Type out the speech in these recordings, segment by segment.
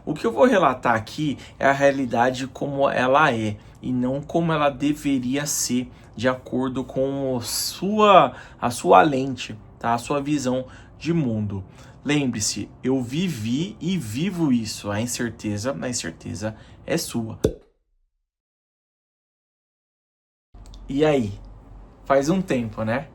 O que eu vou relatar aqui é a realidade como ela é e não como ela deveria ser, de acordo com a sua lente, tá? A sua visão de mundo. Lembre-se, eu vivi e vivo isso. A incerteza é sua. E aí? Faz um tempo, né?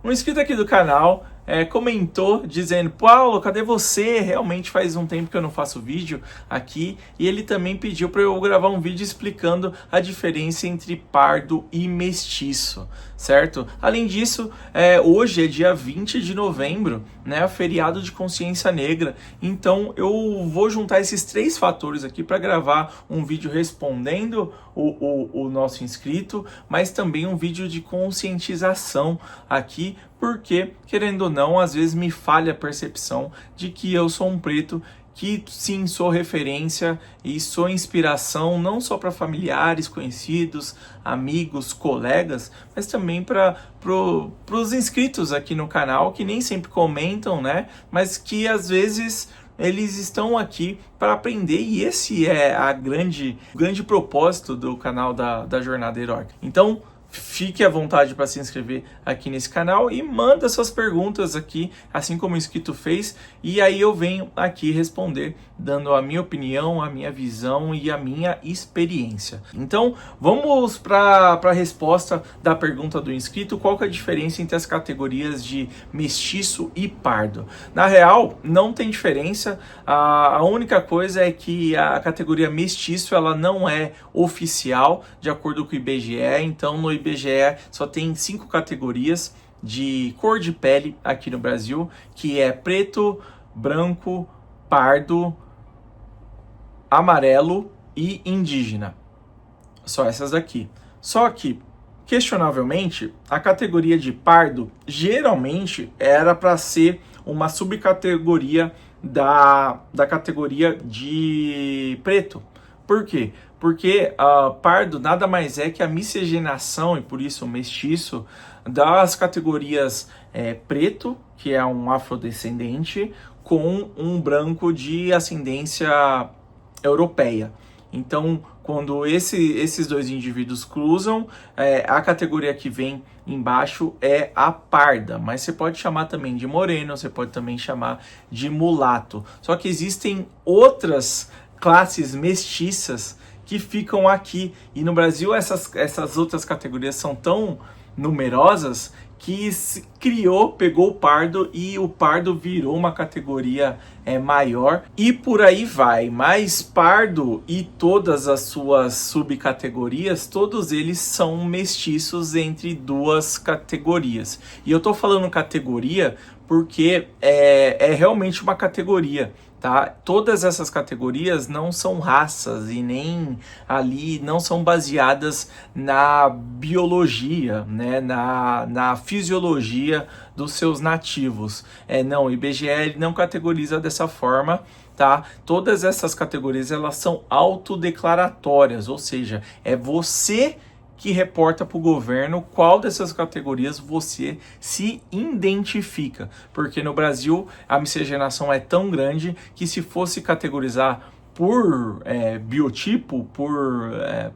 Um inscrito aqui do canal comentou dizendo: Paulo, cadê você? Realmente faz um tempo que eu não faço vídeo aqui. E ele também pediu para eu gravar um vídeo explicando a diferença entre pardo e mestiço, certo? Além disso, hoje é dia 20 de novembro, né? Feriado de consciência negra. Então eu vou juntar esses três fatores aqui para gravar um vídeo respondendo o nosso inscrito, mas também um vídeo de conscientização aqui, porque, querendo ou não, às vezes me falha a percepção de que eu sou um preto que sim, sou referência e sou inspiração não só para familiares, conhecidos, amigos, colegas, mas também para os inscritos aqui no canal, que nem sempre comentam, né? Mas que às vezes eles estão aqui para aprender, e esse é o grande propósito do canal da Jornada Heróica. Então, fique à vontade para se inscrever aqui nesse canal e manda suas perguntas aqui, assim como o inscrito fez, e aí eu venho aqui responder, dando a minha opinião, a minha visão e a minha experiência. Então, vamos para a resposta da pergunta do inscrito: qual que é a diferença entre as categorias de mestiço e pardo? Na real, não tem diferença. A única coisa é que a categoria mestiço, ela não é oficial, de acordo com o IBGE. Então, no IBGE só tem 5 categorias de cor de pele aqui no Brasil, que é preto, branco, pardo, amarelo e indígena. Só essas daqui. Só que, questionavelmente, a categoria de pardo geralmente era para ser uma subcategoria da categoria de preto. Por quê? Porque pardo nada mais é que a miscigenação, e por isso o mestiço, das categorias preto, que é um afrodescendente, com um branco de ascendência europeia. Então, quando esses dois indivíduos cruzam, a categoria que vem embaixo é a parda, mas você pode chamar também de moreno, você pode também chamar de mulato. Só que existem outras classes mestiças que ficam aqui, e no Brasil essas outras categorias são tão numerosas que se criou, pegou o pardo, e o pardo virou uma categoria maior, e por aí vai. Mas pardo e todas as suas subcategorias, todos eles são mestiços entre duas categorias. E eu tô falando categoria porque é realmente uma categoria, tá? Todas essas categorias não são raças e nem ali não são baseadas na biologia, né? na fisiologia dos seus nativos. Não, o IBGE não categoriza dessa forma, tá? Todas essas categorias, elas são autodeclaratórias, ou seja, é você que reporta para o governo qual dessas categorias você se identifica. Porque no Brasil a miscigenação é tão grande que, se fosse categorizar por biotipo,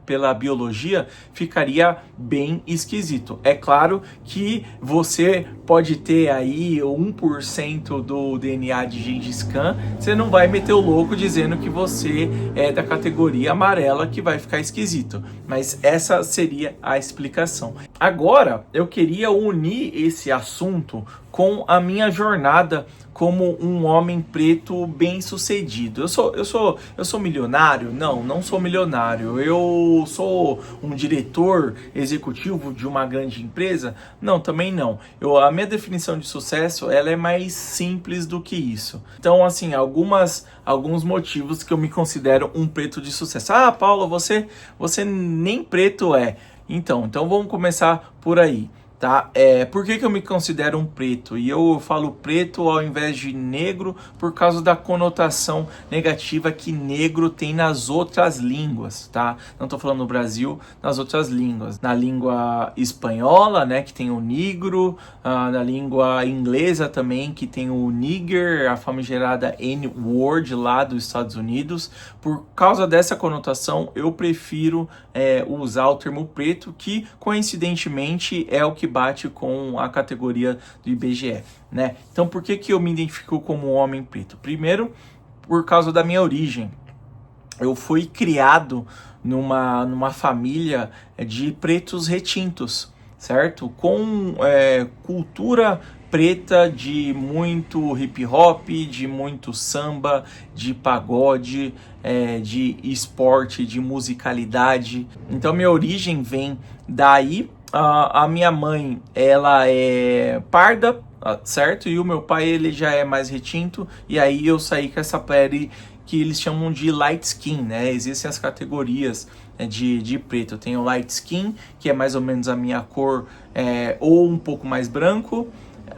pela biologia, ficaria bem esquisito. É claro que você pode ter aí 1% do DNA de Gengis Khan, você não vai meter o louco dizendo que você é da categoria amarela, que vai ficar esquisito. Mas essa seria a explicação. Agora, eu queria unir esse assunto com a minha jornada como um homem preto bem-sucedido. Eu sou milionário? Não sou milionário. Eu sou um diretor executivo de uma grande empresa? Não, também não. A minha definição de sucesso, ela é mais simples do que isso. Então, assim, alguns motivos que eu me considero um preto de sucesso. Ah, Paulo, você nem preto é. Então vamos começar por aí. tá? Por que eu me considero um preto? E eu falo preto ao invés de negro por causa da conotação negativa que negro tem nas outras línguas, tá? Não tô falando no Brasil, nas outras línguas. Na língua espanhola, né, que tem o negro, na língua inglesa também, que tem o nigger, a famigerada N-word lá dos Estados Unidos. Por causa dessa conotação, eu prefiro usar o termo preto, que coincidentemente é o que bate com a categoria do IBGE, né? Então, por que eu me identifico como homem preto? Primeiro, por causa da minha origem. Eu fui criado numa família de pretos retintos, certo? Com cultura preta de muito hip hop, de muito samba, de pagode, de esporte, de musicalidade. Então minha origem vem daí. A minha mãe, ela é parda, certo? E o meu pai, ele já é mais retinto, e aí eu saí com essa pele que eles chamam de light skin, né? Existem as categorias de preto. Eu tenho light skin, que é mais ou menos a minha cor, ou um pouco mais branco,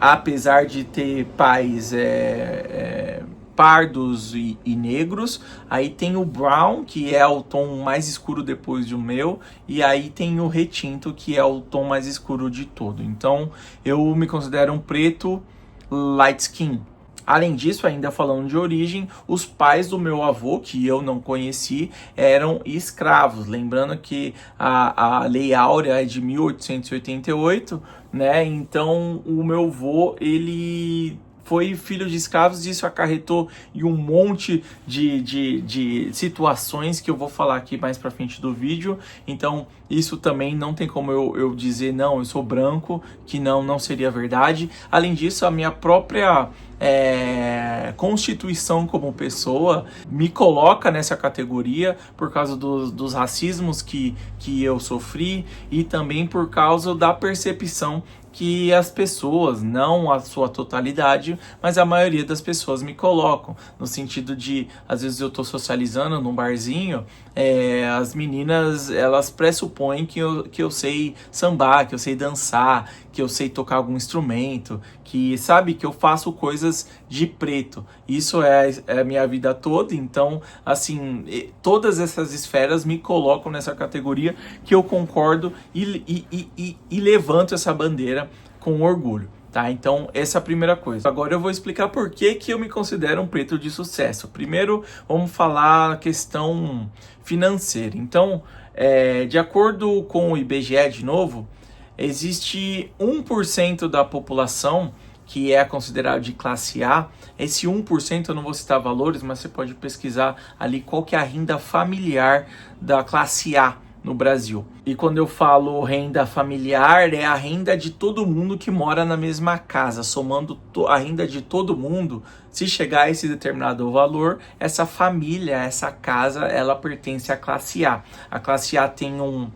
apesar de ter pais pardos e negros. Aí tem o brown, que é o tom mais escuro depois do meu, e aí tem o retinto, que é o tom mais escuro de todo. Então eu me considero um preto light skin. Além disso, ainda falando de origem, os pais do meu avô, que eu não conheci, eram escravos. Lembrando que a Lei Áurea é de 1888, né? Então, o meu avô, ele foi filho de escravos, e isso acarretou em um monte de situações que eu vou falar aqui mais pra frente do vídeo. Então, isso também não tem como eu dizer, não, eu sou branco, que não seria verdade. Além disso, a minha própria constituição como pessoa me coloca nessa categoria por causa dos racismos que eu sofri, e também por causa da percepção que as pessoas, não a sua totalidade, mas a maioria das pessoas me colocam, no sentido de, às vezes eu tô socializando num barzinho, as meninas, elas pressupõem que eu sei sambar, que eu sei dançar, que eu sei tocar algum instrumento, que sabe que eu faço coisas de preto. Isso é a minha vida toda. Então, assim, todas essas esferas me colocam nessa categoria, que eu concordo e levanto essa bandeira com orgulho. Tá? Então, essa é a primeira coisa. Agora eu vou explicar por que eu me considero um preto de sucesso. Primeiro, vamos falar a questão financeira. Então, de acordo com o IBGE, de novo, existe 1% da população que é considerado de classe A. Esse 1%, eu não vou citar valores, mas você pode pesquisar ali qual que é a renda familiar da classe A no Brasil. E quando eu falo renda familiar, é a renda de todo mundo que mora na mesma casa. Somando a renda de todo mundo, se chegar a esse determinado valor, essa família, essa casa, ela pertence à classe A. A classe A tem um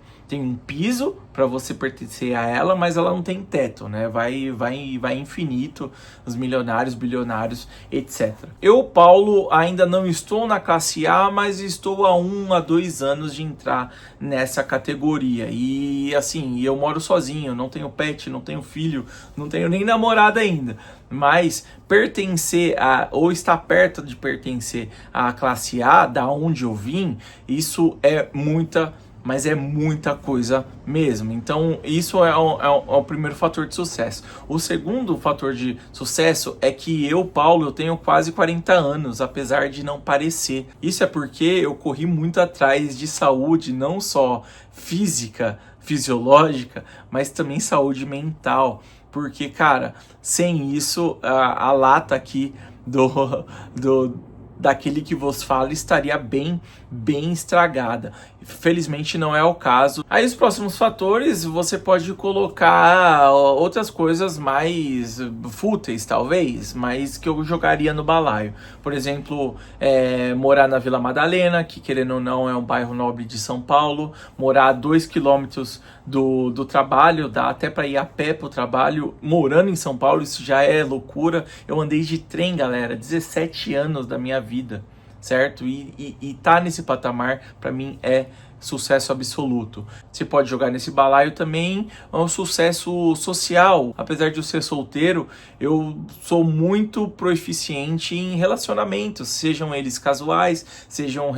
piso para você pertencer a ela, mas ela não tem teto, né? Vai infinito, os milionários, bilionários, etc. Eu, Paulo, ainda não estou na classe A, mas estou há 1 a 2 anos de entrar nessa categoria. E assim, eu moro sozinho, não tenho pet, não tenho filho, não tenho nem namorada ainda. Mas pertencer ou estar perto de pertencer à classe A, da onde eu vim, isso é muita coisa mesmo. Então isso é o primeiro fator de sucesso. O segundo fator de sucesso é que eu, Paulo, eu tenho quase 40 anos, apesar de não parecer. Isso é porque eu corri muito atrás de saúde, não só física, fisiológica, mas também saúde mental. Porque, cara, sem isso, a lata aqui daquele que vos fala estaria bem estragada. Felizmente não é o caso. Aí os próximos fatores, você pode colocar outras coisas mais fúteis, talvez, mas que eu jogaria no balaio. Por exemplo, morar na Vila Madalena, que querendo ou não é um bairro nobre de São Paulo, morar a 2 quilômetros do trabalho, dá até para ir a pé pro trabalho, morando em São Paulo, isso já é loucura. Eu andei de trem, galera, 17 anos da minha vida, certo? E tá nesse patamar, para mim, é sucesso absoluto. Você pode jogar nesse balaio também um sucesso social. Apesar de eu ser solteiro, eu sou muito proficiente em relacionamentos, sejam eles casuais, sejam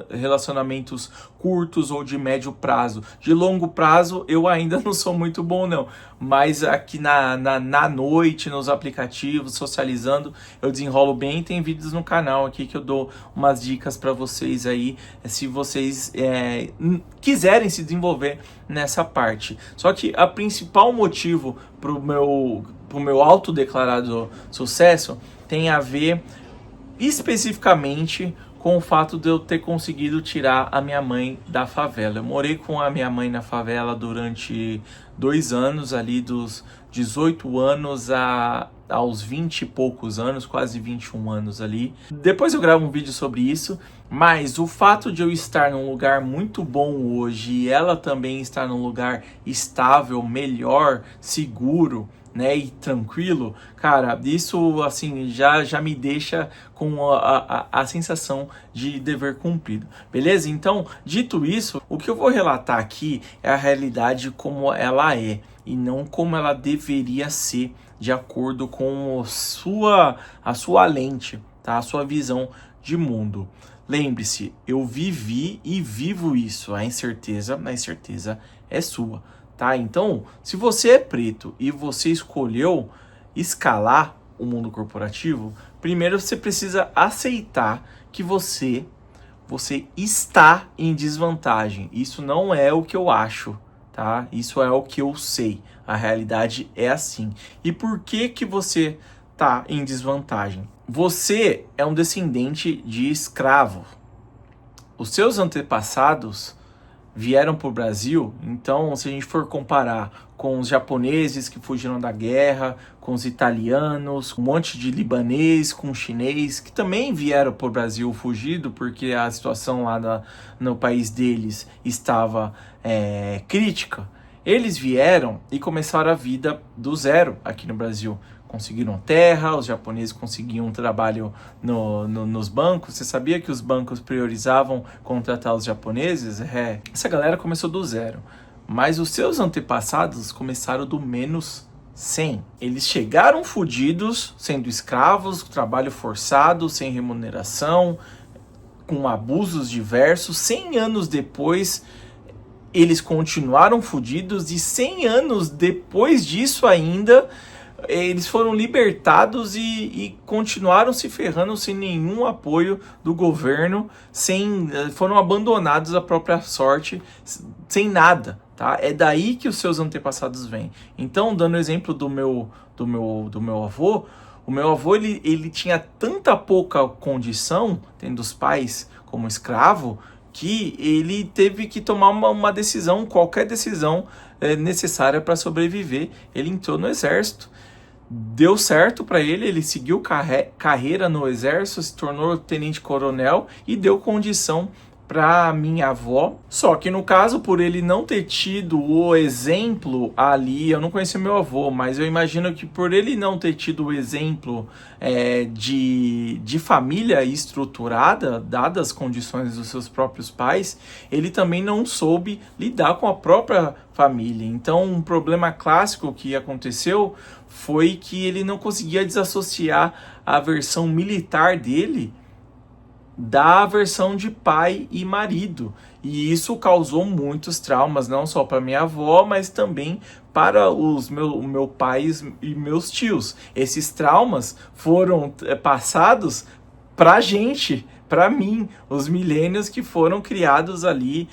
relacionamentos curtos ou de médio prazo. De longo prazo eu ainda não sou muito bom não, mas aqui na noite, nos aplicativos, socializando, eu desenrolo bem. Tem vídeos no canal aqui que eu dou umas dicas para vocês aí, se vocês quiserem se desenvolver nessa parte. Só que a principal motivo pro meu autodeclarado sucesso tem a ver especificamente com o fato de eu ter conseguido tirar a minha mãe da favela. Eu morei com a minha mãe na favela durante 2 anos, ali dos 18 anos aos 20 e poucos anos, quase 21 anos ali. Depois eu gravo um vídeo sobre isso, mas o fato de eu estar num lugar muito bom hoje e ela também estar num lugar estável, melhor, seguro, né, e tranquilo, cara, isso assim já me deixa com a sensação de dever cumprido, beleza? Então, dito isso, o que eu vou relatar aqui é a realidade como ela é e não como ela deveria ser, de acordo com a sua lente, tá? A sua visão de mundo. Lembre-se, eu vivi e vivo isso. A incerteza é sua. Tá? Então, se você é preto e você escolheu escalar o mundo corporativo, primeiro você precisa aceitar que você está em desvantagem. Isso não é o que eu acho, tá? Isso é o que eu sei. A realidade é assim. E por que você está em desvantagem? Você é um descendente de escravo. Os seus antepassados vieram para o Brasil, então se a gente for comparar com os japoneses que fugiram da guerra, com os italianos, um monte de libanês, com chinês, que também vieram para o Brasil fugido, porque a situação lá no país deles estava crítica, eles vieram e começaram a vida do zero aqui no Brasil. Conseguiram terra, os japoneses conseguiam um trabalho nos bancos. Você sabia que os bancos priorizavam contratar os japoneses? Essa galera começou do zero. Mas os seus antepassados começaram do menos 100. Eles chegaram fodidos, sendo escravos, trabalho forçado, sem remuneração, com abusos diversos. 100 anos depois, eles continuaram fodidos, e 100 anos depois disso ainda, eles foram libertados e continuaram se ferrando sem nenhum apoio do governo, foram abandonados à própria sorte, sem nada, tá? É daí que os seus antepassados vêm. Então, dando o exemplo do meu avô, o meu avô ele tinha tanta pouca condição, tendo os pais como escravo, que ele teve que tomar uma decisão, qualquer decisão necessária para sobreviver. Ele entrou no exército. Deu certo para ele, ele seguiu carreira no exército, se tornou tenente-coronel e deu condição para minha avó. Só que no caso, por ele não ter tido o exemplo ali, eu não conheci meu avô, mas eu imagino que por ele não ter tido o exemplo de família estruturada, dadas as condições dos seus próprios pais, ele também não soube lidar com a própria família. Então, um problema clássico que aconteceu foi que ele não conseguia desassociar a versão militar dele da versão de pai e marido. E isso causou muitos traumas, não só para minha avó, mas também para o meu pai e meus tios. Esses traumas foram passados para a gente, para mim, os milênios que foram criados ali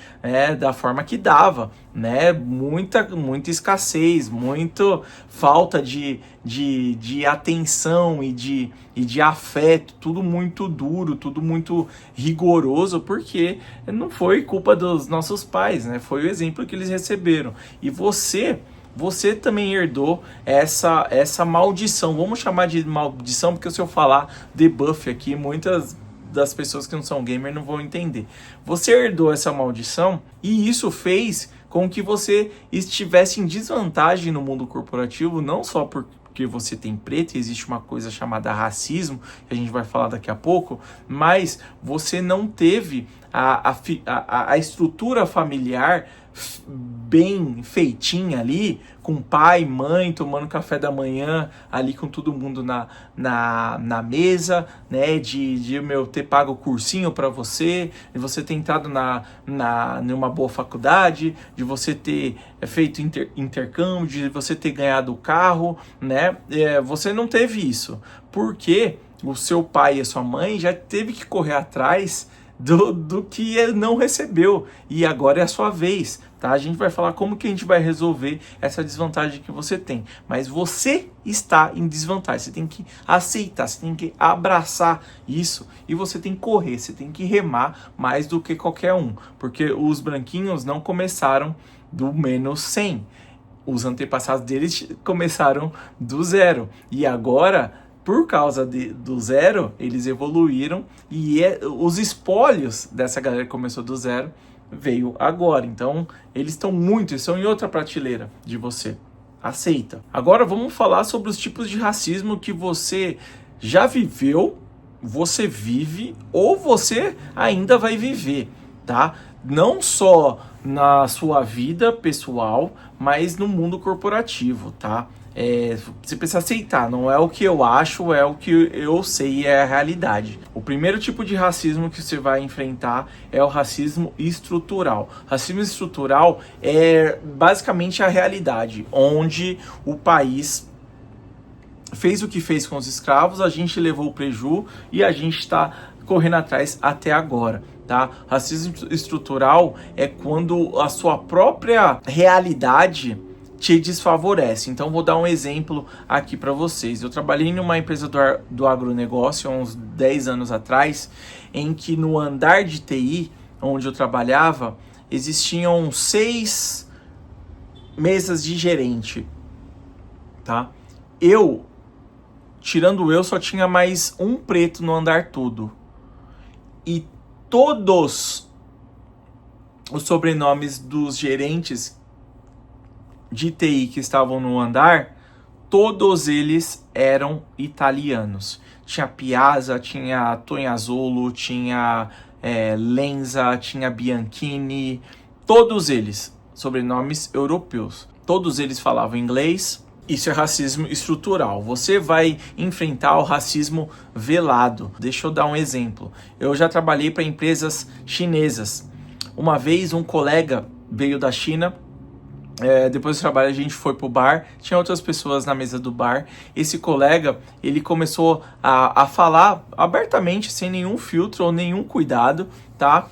da forma que dava, né? Muita escassez, muita falta de atenção e de afeto, tudo muito duro, tudo muito rigoroso, porque não foi culpa dos nossos pais, né? Foi o exemplo que eles receberam. E você também herdou essa maldição. Vamos chamar de maldição, porque se eu falar debuff aqui, muitas das pessoas que não são gamer não vão entender. Você herdou essa maldição e isso fez com que você estivesse em desvantagem no mundo corporativo, não só porque você tem preto, existe uma coisa chamada racismo, que a gente vai falar daqui a pouco, mas você não teve a estrutura familiar bem feitinha ali, com pai, mãe, tomando café da manhã ali com todo mundo na mesa, né, de ter pago o cursinho para você, de você ter entrado numa boa faculdade, de você ter feito intercâmbio, de você ter ganhado o carro, né, você não teve isso, porque o seu pai e a sua mãe já teve que correr atrás do que ele não recebeu, e agora é a sua vez, tá? A gente vai falar como que a gente vai resolver essa desvantagem que você tem, mas você está em desvantagem, você tem que aceitar, você tem que abraçar isso, e você tem que correr, você tem que remar mais do que qualquer um, porque os branquinhos não começaram do menos 100, os antepassados deles começaram do 0, e agora, por causa do 0, eles evoluíram, e os espólios dessa galera que começou do 0 veio agora. Então, eles estão em outra prateleira de você. Aceita. Agora vamos falar sobre os tipos de racismo que você já viveu, você vive ou você ainda vai viver, tá? Não só na sua vida pessoal, mas no mundo corporativo, tá? Você precisa aceitar, não é o que eu acho, é o que eu sei, é a realidade. O primeiro tipo de racismo que você vai enfrentar é o racismo estrutural. Racismo estrutural é basicamente a realidade, onde o país fez o que fez com os escravos, a gente levou o preju e a gente está correndo atrás até agora. Tá? Racismo estrutural é quando a sua própria realidade te desfavorece. Então vou dar um exemplo aqui para vocês. Eu trabalhei numa empresa do agronegócio há uns 10 anos atrás, em que no andar de TI, onde eu trabalhava, existiam 6 mesas de gerente, tá? Tirando eu, só tinha mais um preto no andar todo. E todos os sobrenomes dos gerentes de TI que estavam no andar, todos eles eram italianos. Tinha Piazza, tinha Tognazolo, tinha Lenza, tinha Bianchini, todos eles, sobrenomes europeus. Todos eles falavam inglês. Isso é racismo estrutural. Você vai enfrentar o racismo velado. Deixa eu dar um exemplo. Eu já trabalhei para empresas chinesas. Uma vez um colega veio da China. Depois do trabalho a gente foi pro bar, tinha outras pessoas na mesa do bar. Esse colega, ele começou a falar abertamente, sem nenhum filtro ou nenhum cuidado, tá?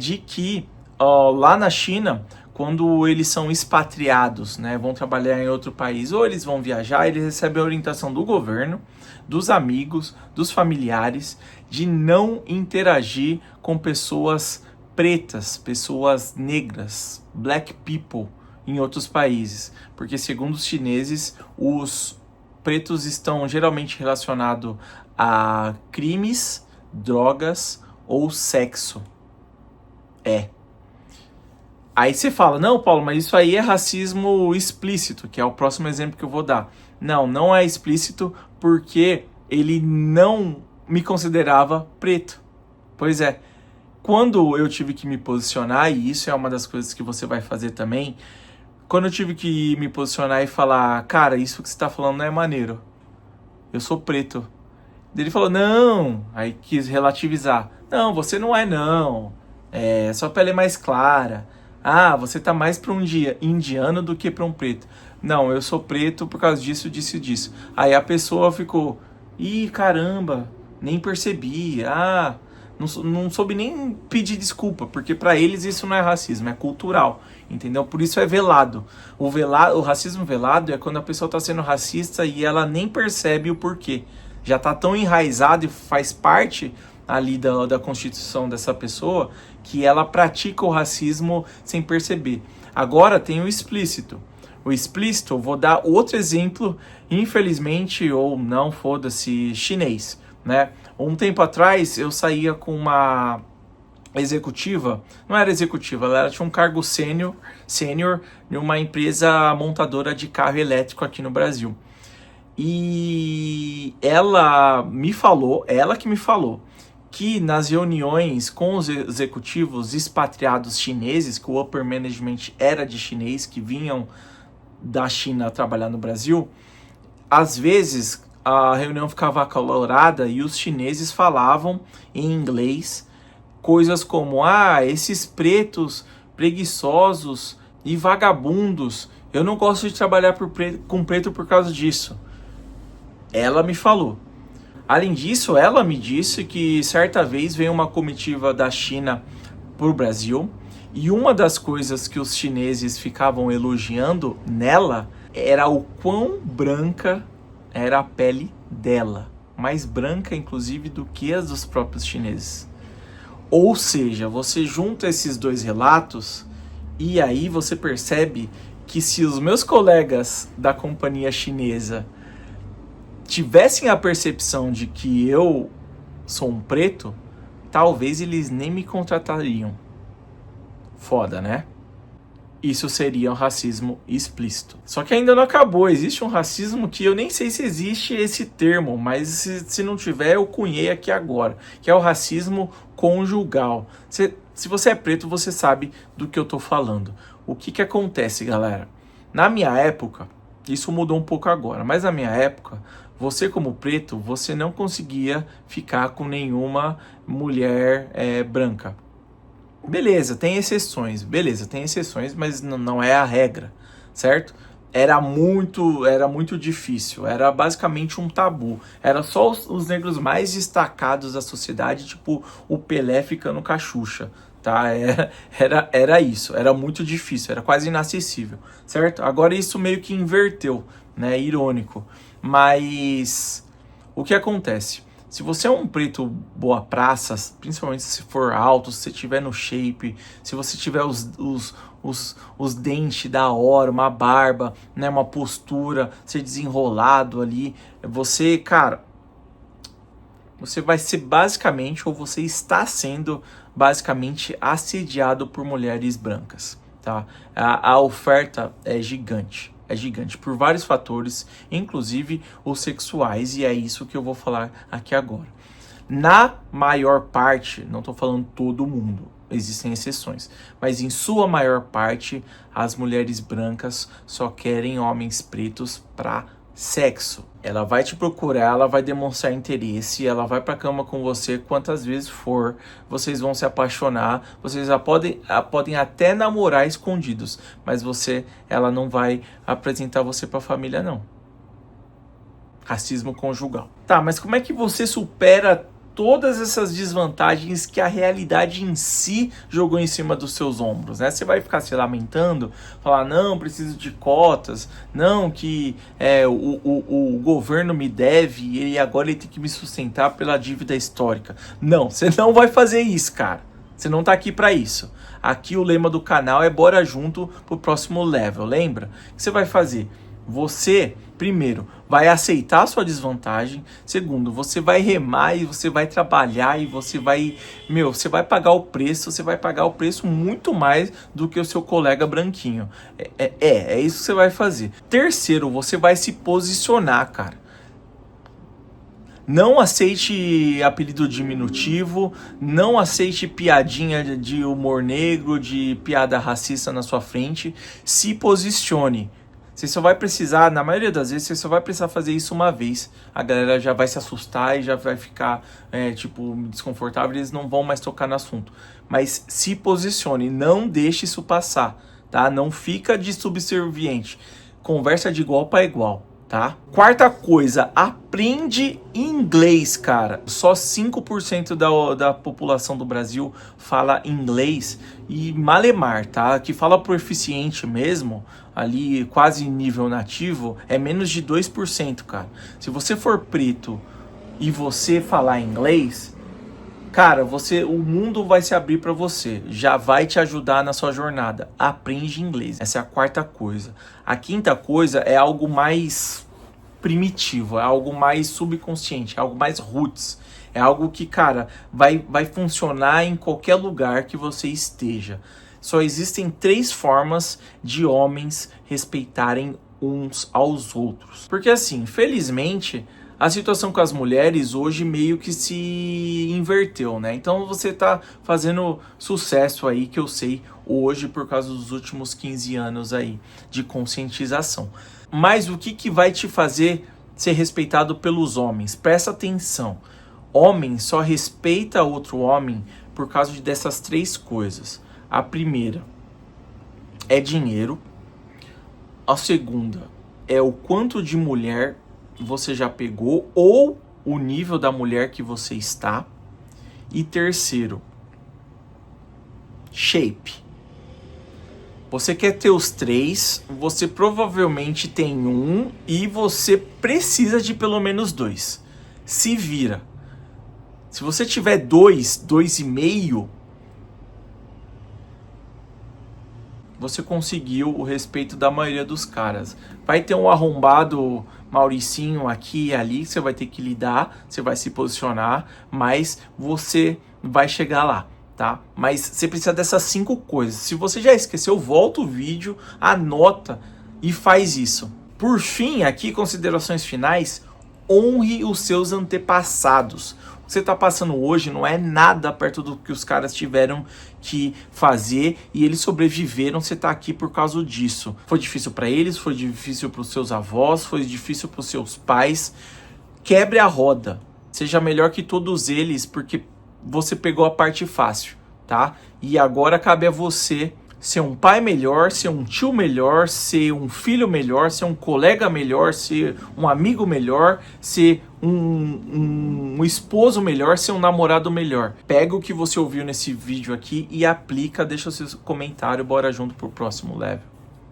De que lá na China, quando eles são expatriados, né, vão trabalhar em outro país, ou eles vão viajar, eles recebem a orientação do governo, dos amigos, dos familiares, de não interagir com pessoas pretas, pessoas negras, black people, em outros países, porque segundo os chineses, os pretos estão geralmente relacionados a crimes, drogas ou sexo. Aí você fala, não, Paulo, mas isso aí é racismo explícito, que é o próximo exemplo que eu vou dar. Não, não é explícito porque ele não me considerava preto. Pois é, quando eu tive que me posicionar, e isso é uma das coisas que você vai fazer também, quando eu tive que me posicionar e falar, cara, isso que você tá falando não é maneiro, eu sou preto. Ele falou, não, aí quis relativizar. Não, você não é não, sua pele é mais clara. Ah, você tá mais para um indiano do que para um preto. Não, eu sou preto por causa disso, disso e disso. Aí a pessoa ficou, ih, caramba, nem percebi. Ah, não soube nem pedir desculpa, porque para eles isso não é racismo, é cultural, entendeu? Por isso é velado. O racismo velado é quando a pessoa está sendo racista e ela nem percebe o porquê. Já está tão enraizado e faz parte ali da constituição dessa pessoa que ela pratica o racismo sem perceber. Agora tem o explícito. O explícito, eu vou dar outro exemplo, infelizmente, ou não, foda-se, chinês, né? Um tempo atrás eu saía com uma executiva, não era executiva, ela tinha um cargo sênior em uma empresa montadora de carro elétrico aqui no Brasil. E ela que me falou que nas reuniões com os executivos expatriados chineses, que o upper management era de chinês, que vinham da China trabalhar no Brasil, às vezes a reunião ficava acalorada e os chineses falavam em inglês coisas como: esses pretos preguiçosos e vagabundos, eu não gosto de trabalhar com preto por causa disso. Ela me falou. Além disso, ela me disse que certa vez veio uma comitiva da China para o Brasil e uma das coisas que os chineses ficavam elogiando nela era o quão branca era a pele dela. Mais branca, inclusive, do que as dos próprios chineses. Ou seja, você junta esses dois relatos e aí você percebe que se os meus colegas da companhia chinesa tivessem a percepção de que eu sou um preto, talvez eles nem me contratariam. Foda, né? Isso seria um racismo explícito. Só que ainda não acabou. Existe um racismo que eu nem sei se existe esse termo, mas se não tiver, eu cunhei aqui agora, que é o racismo conjugal. Se você é preto, você sabe do que eu tô falando. O que acontece, galera? Na minha época, isso mudou um pouco agora, mas na minha época, você como preto, você não conseguia ficar com nenhuma mulher branca. Beleza, tem exceções, mas não é a regra, certo? Era muito difícil, era basicamente um tabu. Era só os negros mais destacados da sociedade, tipo o Pelé ficando com a Xuxa, tá? Era isso, era muito difícil, era quase inacessível, certo? Agora isso meio que inverteu, né? Irônico. Mas o que acontece? Se você é um preto boa praça, principalmente se for alto, se você tiver no shape, se você tiver os dentes da hora, uma barba, né, uma postura, ser desenrolado ali, você, cara, você vai ser basicamente, ou você está sendo basicamente assediado por mulheres brancas, tá? A oferta é gigante. É gigante por vários fatores, inclusive os sexuais, e é isso que eu vou falar aqui agora. Na maior parte, não estou falando todo mundo, existem exceções, mas em sua maior parte, as mulheres brancas só querem homens pretos para sexo. Ela vai te procurar, ela vai demonstrar interesse, ela vai pra cama com você quantas vezes for, vocês vão se apaixonar, vocês podem até namorar escondidos, mas ela não vai apresentar você pra família, não. Racismo conjugal. Tá, mas como é que você supera todas essas desvantagens que a realidade em si jogou em cima dos seus ombros, né? Você vai ficar se lamentando, falar, não, preciso de cotas, não, que o governo me deve e agora ele tem que me sustentar pela dívida histórica. Não, você não vai fazer isso, cara. Você não tá aqui para isso. Aqui o lema do canal é bora junto pro próximo level, lembra? O que você vai fazer? Você, primeiro, vai aceitar a sua desvantagem. Segundo, você vai remar e você vai trabalhar e você vai pagar o preço. Você vai pagar o preço muito mais do que o seu colega branquinho. É isso que você vai fazer. Terceiro, você vai se posicionar, cara. Não aceite apelido diminutivo, não aceite piadinha de humor negro, de piada racista na sua frente. Se posicione. Você só vai precisar, na maioria das vezes, você só vai precisar fazer isso uma vez. A galera já vai se assustar e já vai ficar, desconfortável, eles não vão mais tocar no assunto. Mas se posicione, não deixe isso passar, tá? Não fica de subserviente. Conversa de igual para igual, tá? Quarta coisa, aprende inglês, cara. Só 5% da população do Brasil fala inglês e malemar, tá? Que fala proficiente mesmo, ali quase nível nativo, é menos de 2%, cara. Se você for preto e você falar inglês, cara, o mundo vai se abrir para você, já vai te ajudar na sua jornada. Aprende inglês. Essa é a quarta coisa. A quinta coisa é algo mais primitivo, é algo mais subconsciente, é algo mais roots. É algo que, cara, vai funcionar em qualquer lugar que você esteja. Só existem 3 formas de homens respeitarem uns aos outros. Porque assim, felizmente, A situação com as mulheres hoje meio que se inverteu, né? Então você tá fazendo sucesso aí, que eu sei, hoje por causa dos últimos 15 anos aí de conscientização. Mas o que vai te fazer ser respeitado pelos homens? Presta atenção. Homem só respeita outro homem por causa dessas 3 coisas. A primeira é dinheiro. A segunda é o quanto de mulher você já pegou ou o nível da mulher que você está. E terceiro, shape. Você quer ter os 3, você provavelmente tem um e você precisa de pelo menos 2. Se vira. Se você tiver 2, 2,5, você conseguiu o respeito da maioria dos caras. Vai ter um arrombado Mauricinho aqui e ali, você vai ter que lidar, você vai se posicionar, mas você vai chegar lá, tá? Mas você precisa dessas 5 coisas. Se você já esqueceu, volta o vídeo, anota e faz isso. Por fim, aqui, considerações finais, honre os seus antepassados. O que você está passando hoje não é nada perto do que os caras tiveram que fazer e eles sobreviveram. Você está aqui por causa disso. Foi difícil para eles, foi difícil para os seus avós, foi difícil para os seus pais. Quebre a roda. Seja melhor que todos eles, porque você pegou a parte fácil, tá? E agora cabe a você ser um pai melhor, ser um tio melhor, ser um filho melhor, ser um colega melhor, ser um amigo melhor, ser um esposo melhor, ser um namorado melhor. Pega o que você ouviu nesse vídeo aqui e aplica, deixa o seu comentário, bora junto pro próximo level.